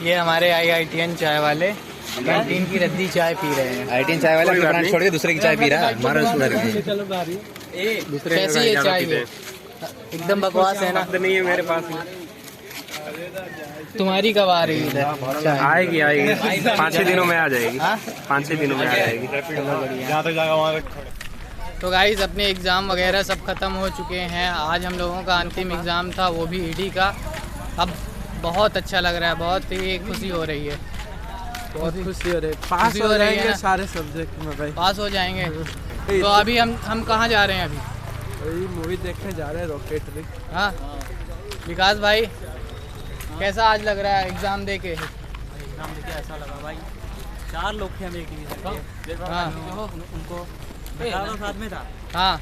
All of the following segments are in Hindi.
ये हमारे IITN चाय वाले कैंटीन की रद्दी चाय पी रहे हैं। IITN चाय वाले अपना ब्रांड छोड़ के दूसरे की चाय पी रहा है। हमारा सुधर कैसी ये चाय है? एकदम बकवास है ना। नहीं है मेरे पास। तुम्हारी कब आ रही है? आएगी 5-6 दिनों में आ जाएगी। 5-6 दिनों में आ जाएगी। तो गाइस अपने एग्ज़ाम वगैरह सब ख़त्म हो चुके हैं। आज हम लोगों का अंतिम एग्ज़ाम था, वो भी ईडी का। अब बहुत अच्छा लग रहा है, बहुत ही खुशी हो रही है। बहुत खुशी हो रही है। पास हो जाएंगे सारे सब्जेक्ट में भाई। पास हो जाएंगे। तो अभी हम कहाँ जा रहे हैं? अभी मूवी देखने जा रहे हैं रॉकेटरी। हाँ विकास भाई, कैसा आज लग रहा है एग्ज़ाम दे के? एग्जाम देके ऐसा लगा भाई, 4 लोग थे हम एक डिवीजन। हाँ उनको साथ में था। हाँ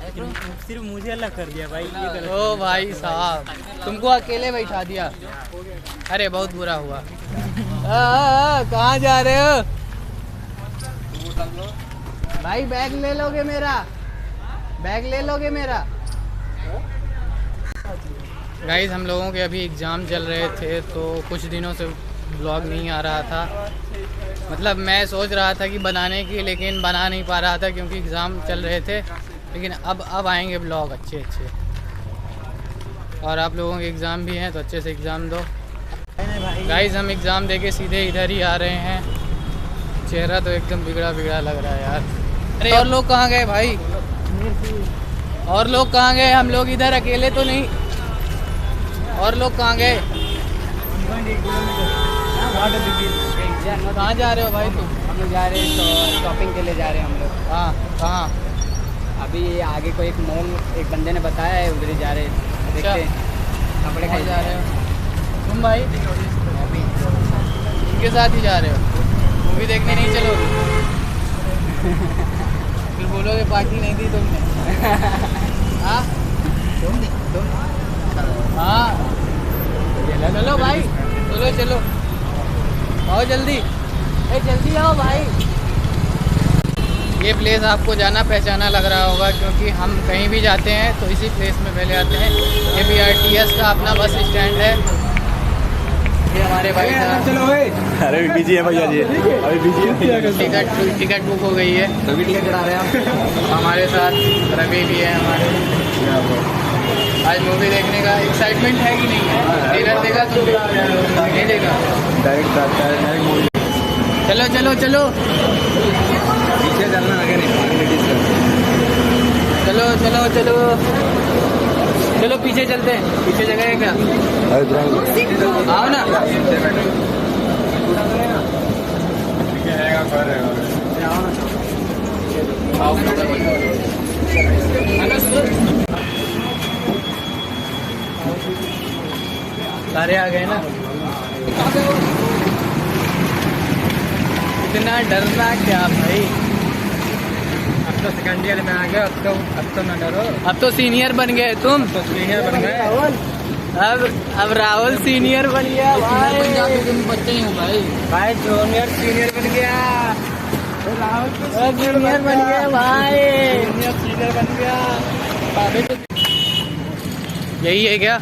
सिर्फ मुझे अलग कर दिया भाई। ओ भाई साहब, तुमको अकेले बैठा दिया। अरे बहुत बुरा हुआ। कहाँ जा रहे हो भाई? बैग ले लोगे मेरा? बैग ले लोगे मेरा? गाइस हम लोगों के अभी एग्ज़ाम चल रहे थे, तो कुछ दिनों से ब्लॉग नहीं आ रहा था। मतलब मैं सोच रहा था कि बनाने की, लेकिन बना नहीं पा रहा था क्योंकि एग्ज़ाम चल रहे थे। लेकिन अब आएंगे ब्लॉग अच्छे। और आप लोगों के एग्ज़ाम भी हैं तो अच्छे से एग्ज़ाम दो। गाइस हम एग्ज़ाम देके सीधे इधर ही आ रहे हैं। चेहरा तो एकदम बिगड़ा लग रहा है यार। अरे और लोग कहाँ गए भाई? और लोग कहाँ गए? हम लोग इधर अकेले तो नहीं। और लोग कहाँ गए? कहाँ जा रहे हो भाई तुम? हम लोग जा रहे हैं तो शॉपिंग के लिए जा रहे हैं हम लोग। हाँ कहाँ? अभी आगे को एक मॉल एक बंदे ने बताया है, उधर ही जा रहे हैं। देखते हैं कपड़े कहाँ खरीद जा रहे हो तुम भाई? उनके साथ ही जा रहे हो? मूवी देखने नहीं चलोगे? फिर बोलोगे पार्टी नहीं दी तुमने। हाँ हाँ चलो भाई, चलो आओ जल्दी। जल्दी आओ भाई। ये प्लेस आपको जाना पहचाना लग रहा होगा, क्योंकि हम कहीं भी जाते हैं तो इसी प्लेस में पहले आते हैं। ये BRTS का अपना बस स्टैंड है। ये हमारे भाई साहब। अरे बिजी है भैया जी, अभी बिजी है। टिकट बुक हो गई है। तभी टिकट करा रहे हैं हमारे साथ रवि भी है हमारे। आज मूवी देखने का एक्साइटमेंट है कि नहीं है? ट्रेलर देखा तो नहीं देखा? Direct movie. चलो पीछे चलना लगे नहीं। चलो पीछे चलते हैं। पीछे जगह है क्या? आओ ना। सारे आ गए ना? इतना डरना क्या भाई? अब तो सेकंड ईयर में आ गए। अब तो ना डरो। अब तो सीनियर बन गए तुम। तो सीनियर बन गए। अब राहुल सीनियर बन गया भाई। तुम बच्चे ही हो भाई। भाई जूनियर सीनियर बन गया। जूनियर बन गया भाई। सीनियर बन गया। यही है क्या?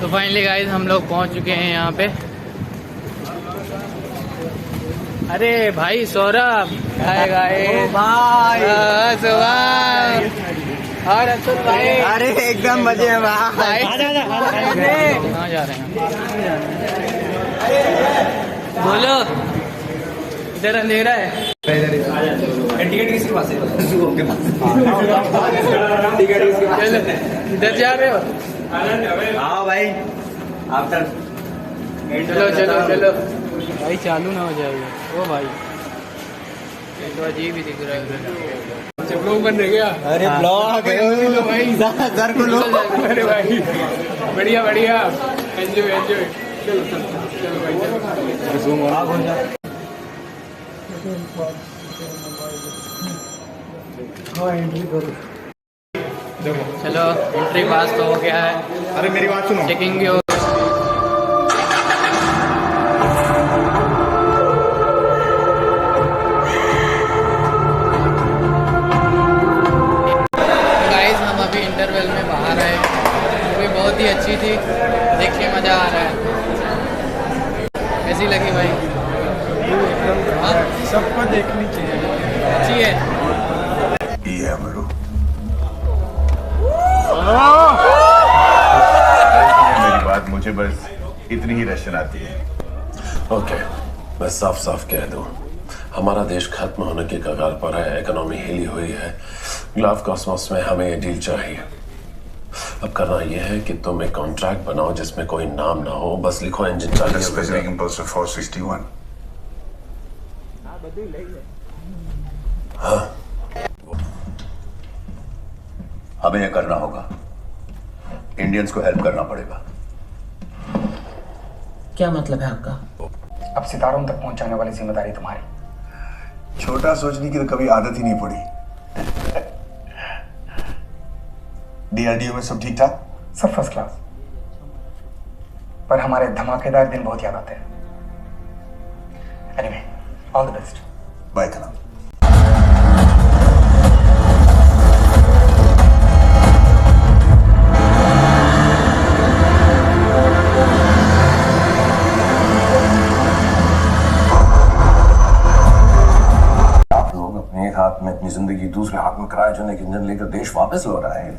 तो फाइनली गाइस हम लोग पहुंच चुके हैं यहाँ पे। अरे भाई सौरभ भाई सुभाष और अतुल भाई। अरे एकदम मजे में भाई। कहाँ जा रहे हैं? बोलो, इधर अंधेरा है। टिकट किसके पास है? चलो इधर जा रहे हो? हाँ भाई आफ्टर। चलो भाई, चालू ना हो जाएगा। ओ भाई ये तो अजीब ही दिख रहा है। ब्लॉग बन गया। अरे ब्लॉग भाई सर को लो। अरे भाई बढ़िया एंजॉय। चलो भाई चलो एंट्री पास तो हो गया है। अरे मेरी बात सुनो। चेकिंग भी हो। गाइस हम अभी इंटरवल में बाहर आए। मूवी बहुत ही अच्छी थी, देख के मज़ा आ रहा है। कैसी लगी भाई? हाँ सबको देखनी चाहिए, अच्छी है। ये अमरू मेरी बात, मुझे बस इतनी ही रशन आती है। ओके, मैं साफ साफ कह दूं, हमारा देश खत्म होने के कगार पर है, इकोनॉमी हिली हुई है। ग्लाफ कॉस्मोस में हमें ये डील चाहिए। अब करना यह है कि तुम एक कॉन्ट्रैक्ट बनाओ जिसमें कोई नाम ना हो, बस लिखो इंजन चाहिए। Specific impulse 461। हाँ, हमें यह करना होगा, इंडियंस को हेल्प करना पड़ेगा। क्या मतलब है आपका? अब सितारों तक पहुंचाने वाली जिम्मेदारी तुम्हारी। छोटा सोचने की तो कभी आदत ही नहीं पड़ी। डीआरडीओ में सब ठीक ठाक? सब फर्स्ट क्लास, पर हमारे धमाकेदार दिन बहुत याद आते हैं। Anyway, all the best. Bye Kalam. एक हाथ में अपनी जिंदगी, दूसरे हाथ में क्रायोजेनिक इंजन लेकर देश वापस लौट रहा है।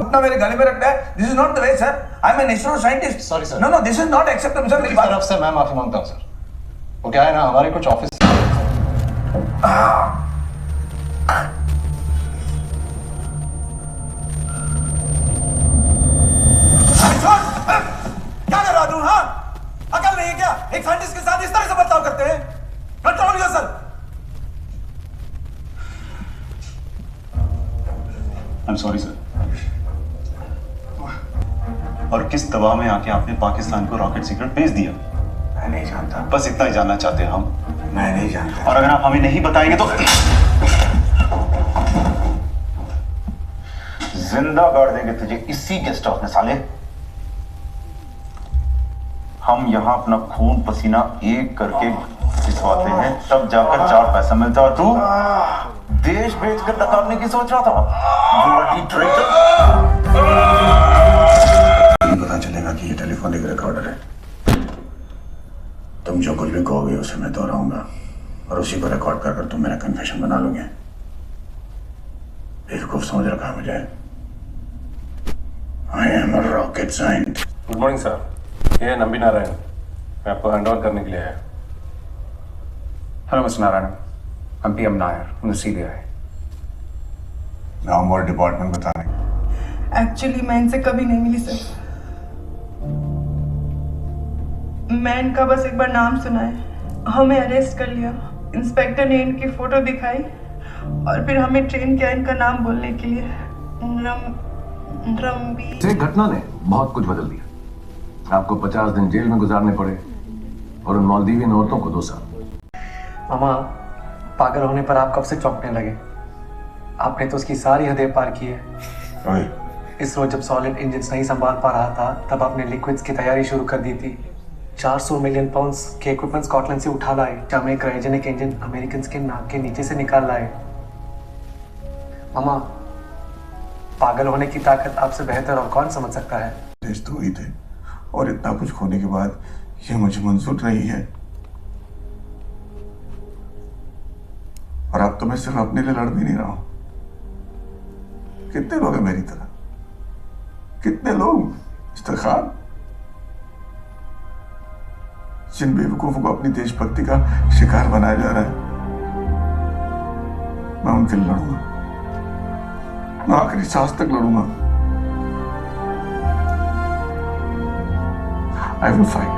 अपना मेरे गले में रखना है। This is not the way sir, I am an ISRO scientist. Sorry sir. No no, this is not acceptable sir. मेरी तरफ से मैं माफी मांगता हूँ सर। वो क्या है ना, हमारे कुछ ऑफिस क्या कर रहा तू? हाँ, अकल नहीं है क्या? एक साइंटिस्ट के साथ इस तरह से बर्ताव करते हैं? Control yourself. I am sorry sir. और किस दवा में आके आपने पाकिस्तान को रॉकेट सीक्रेट भेज दिया? मैं नहीं जानता। बस इतना ही जानना चाहते हैं हम। मैं नहीं जानता। और अगर आप हमें नहीं बताएंगे तो जिंदा गाड़ देंगे तुझे इसी गेस्ट हाउस में साले। हम यहाँ अपना खून पसीना एक करके पिसवाते हैं, तब जाकर 4 पैसा मिलता है। तू देश बेचकर नकारने की सोच रहा था? Bloody traitor. पता चलेगा कि ये टेलीफोनिक रिकॉर्डर है। तुम जो कुछ भी कहोगे उसे मैं दोहराऊंगा और उसी को रिकॉर्ड कर तुम मेरा कन्फेशन बना लोगे। बेवकूफ समझ रखा है मुझे। I am a rocket scientist. Good morning sir, ये है नंबी नारायण, मैं आपको हैंड ओवर करने के लिए आया। Hello mister Narayan, I'm PM Nair from the CBI. नाम और डिपार्टमेंट बताएं। एक्चुअली मैं इनसे कभी नहीं मिली सर। मैं इनका बस एक बार नाम सुना है। हमें अरेस्ट कर लिया, इंस्पेक्टर ने इनकी फोटो दिखाई और फिर हमें ट्रेन किया इनका नाम बोलने के लिए। एक घटना ने बहुत कुछ बदल दिया। आपको 50 दिन जेल में गुजारने पड़े और उन मालदीवियन औरतों को 2 साल। मामा, पागल होने पर आप कब से चौंकने लगे? आपने तो उसकी सारी हदें पार की है। इस रोज जब सॉलिड इंजन्स नहीं संभाल पा रहा था तब आपने लिक्विड्स की तैयारी शुरू कर दी थी। 400 मिलियन पाउंड्स के इक्विपमेंट स्कॉटलैंड से उठा लाए। हमें क्रायोजेनिक इंजन अमेरिकन के नाक के नीचे से निकाल लाए। मामा, पागल होने की ताकत आपसे बेहतर और कौन समझ सकता है? देश तो वही थे और इतना कुछ होने के बाद ये मुझे मंजूर नहीं है। और अब तो मैं सिर्फ अपने लिए लड़ भी नहीं रहा हूं। कितने लोग हैं मेरी तरह? कितने लोग मिस्टर खान, जिन बेवकूफों को अपनी देशभक्ति का शिकार बनाया जा रहा है? मैं उनके लिए लड़ूंगा, मैं आखिरी सांस तक लड़ूंगा। I will fight.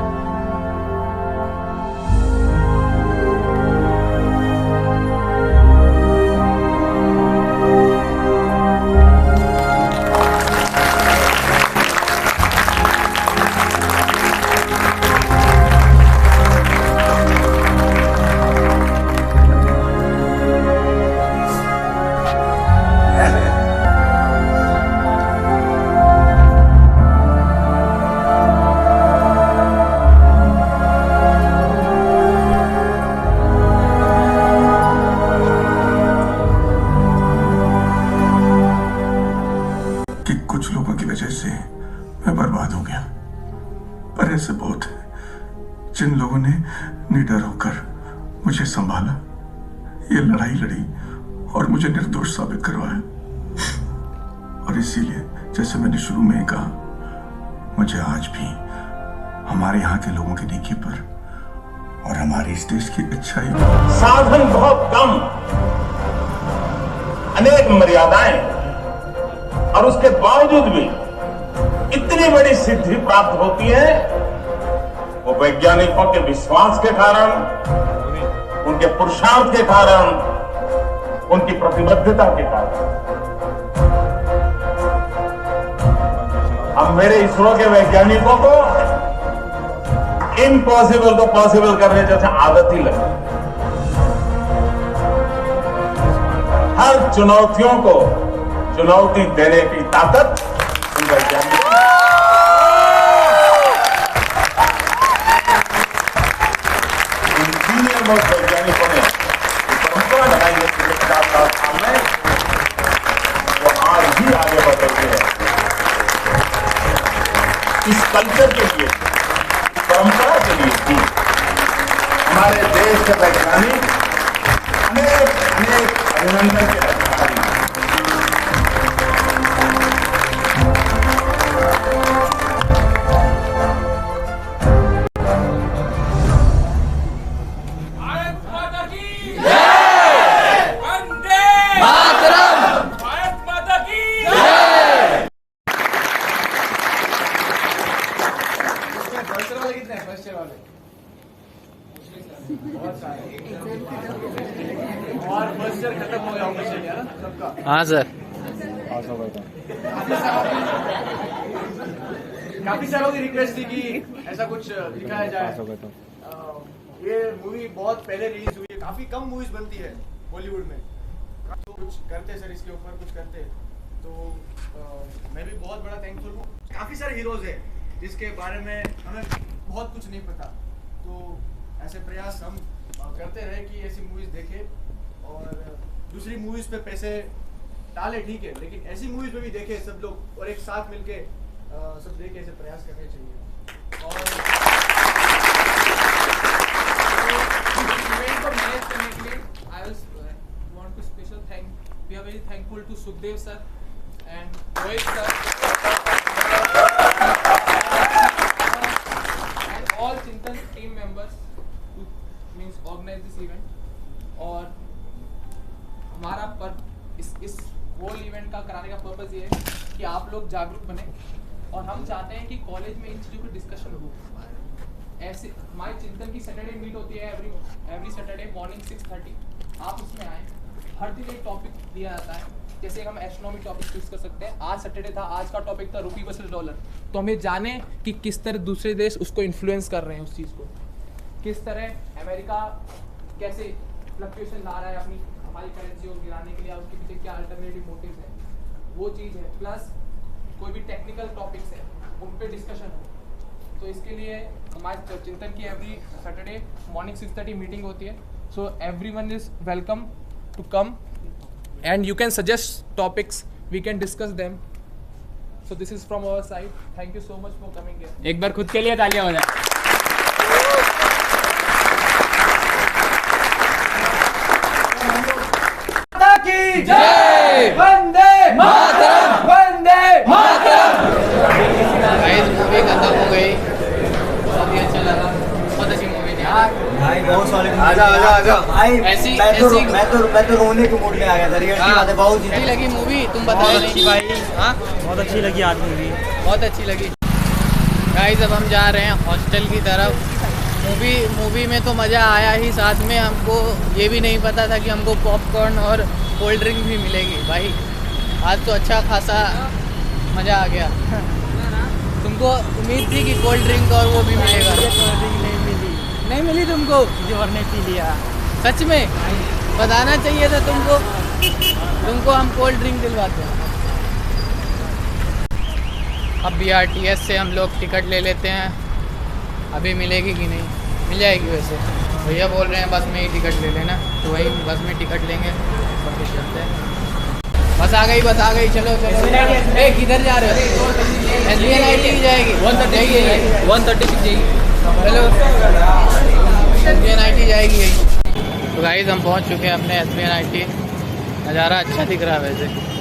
बर्बाद हो गया। पर ऐसे बहुत हैं जिन लोगों ने निडर होकर मुझे संभाला, ये लड़ाई लड़ी और मुझे निर्दोष साबित करवाया। और इसीलिए जैसे मैंने शुरू में ही कहा, मुझे आज भी हमारे यहाँ के लोगों के नेकी पर और हमारे इस देश की अच्छाई पर साधन बहुत कम, अनेक मर्यादाएं, और उसके बावजूद भी इतनी बड़ी सिद्धि प्राप्त होती है, वो वैज्ञानिकों के विश्वास के कारण, उनके पुरुषार्थ के कारण, उनकी प्रतिबद्धता के कारण। अब मेरे इसरो के वैज्ञानिकों को इम्पॉसिबल को पॉसिबल करने जैसे आदत ही लगी। हर चुनौतियों को चुनौती देने की ताकत उन वैज्ञानिकों वैज्ञानिकों ने परंपरा लगाई है पिछले 50 साल में, वो आज भी आगे बढ़ रही है। इस कल्चर के लिए, परंपरा के लिए भी हमारे देश के वैज्ञानिक अनेक अनेक अभिनंदन के अधिकारी हैं। हाँ सर, काफी सारों की रिक्वेस्ट थी कि ऐसा कुछ दिखाया जाए। ये मूवी बहुत पहले रिलीज हुई है, काफी कम मूवीज बनती है बॉलीवुड में, तो कुछ करते सर इसके ऊपर कुछ करते, तो मैं भी बहुत बड़ा थैंकफुल हूँ। काफी सारे हीरोज हैं जिसके बारे में हमें बहुत कुछ नहीं पता, तो ऐसे प्रयास हम करते रहे कि ऐसी मूवीज देखें और दूसरी मूवीज पे पैसे डाले, ठीक है, लेकिन ऐसी मूवीज में भी देखे सब लोग और एक साथ मिलके सब देखे, ऐसे प्रयास करने चाहिए। और इवेंट को मैनेज करने के लिए I will want to special thank, we are very thankful to Sukhdev sir and Rohit sir and all Chintan team members to means organise this event. और हमारा पर इस होल इवेंट का कराने का पर्पस ये है कि आप लोग जागरूक बने, और हम चाहते हैं कि कॉलेज में इन चीज़ों की डिस्कशन हो। ऐसे हमारी चिंतन की सैटरडे मीट होती है एवरी सैटरडे मॉर्निंग 6:30, आप उसमें आएँ। हर दिन एक टॉपिक दिया जाता है, जैसे हम एस्ट्रोनॉमी टॉपिक चूज कर सकते हैं। आज सैटरडे था, आज का टॉपिक था रुपी वर्सेस डॉलर, तो हमें जाने कि किस तरह दूसरे देश उसको इन्फ्लुएंस कर रहे हैं, उस चीज़ को किस तरह अमेरिका कैसे फ्लक्चुएशन ला रहा है अपनी हमारी करेंसी को गिराने के लिए, उसके पीछे क्या अल्टरनेटिव मोटिव्स है, वो चीज़ है। प्लस कोई भी टेक्निकल टॉपिक्स है उन पे डिस्कशन हो, तो इसके लिए हमारे चिंतन की एवरी सैटरडे मॉर्निंग 6:30 मीटिंग होती है। So everyone is welcome to come and you can suggest topics, we can discuss them. So this is from our side, thank you so much for coming here. एक बार खुद के लिए तालियां हो जाए। की जय, वंदे मातरम, वंदे मातरम। गाइस मूवी खत्म हो गई, बहुत ही अच्छा लगा, बहुत अच्छी मूवी थी यार भाई, बहुत सारी। आजा भाई, ऐसी मैं तो रोने के मूड में आ गया था, रियल की बात है। बहुत अच्छी लगी मूवी, तुम बताओ नहीं भाई? हाँ, बहुत अच्छी लगी आज मूवी, बहुत अच्छी लगी। गाइस अब हम जा रहे हैं हॉस्टल की तरफ। मूवी में तो मज़ा आया ही, साथ में हमको ये भी नहीं पता था कि हमको पॉपकॉर्न और कोल्ड ड्रिंक भी मिलेगी। भाई आज तो अच्छा खासा मज़ा आ गया। तुमको उम्मीद थी कि कोल्ड ड्रिंक और वो भी मिलेगा? कोल्ड ड्रिंक नहीं मिली तुमको? जो ने पी लिया। सच में बताना चाहिए था तुमको हम कोल्ड ड्रिंक दिलवाते हैं। अब BRTS से हम लोग टिकट ले लेते हैं, अभी मिलेगी कि नहीं, मिल जाएगी वैसे। भैया बोल रहे हैं बस में ही टिकट ले लेना, तो वही बस में टिकट लेंगे और फिर चलते हैं। बस आ गई, चलो। किधर जा रहे हो? SBI जाएगी 136 जाएगी। हेलो SBI जाएगी यही। तो गाइस हम पहुंच चुके हैं अपने SBI। नज़ारा अच्छा दिख रहा है वैसे।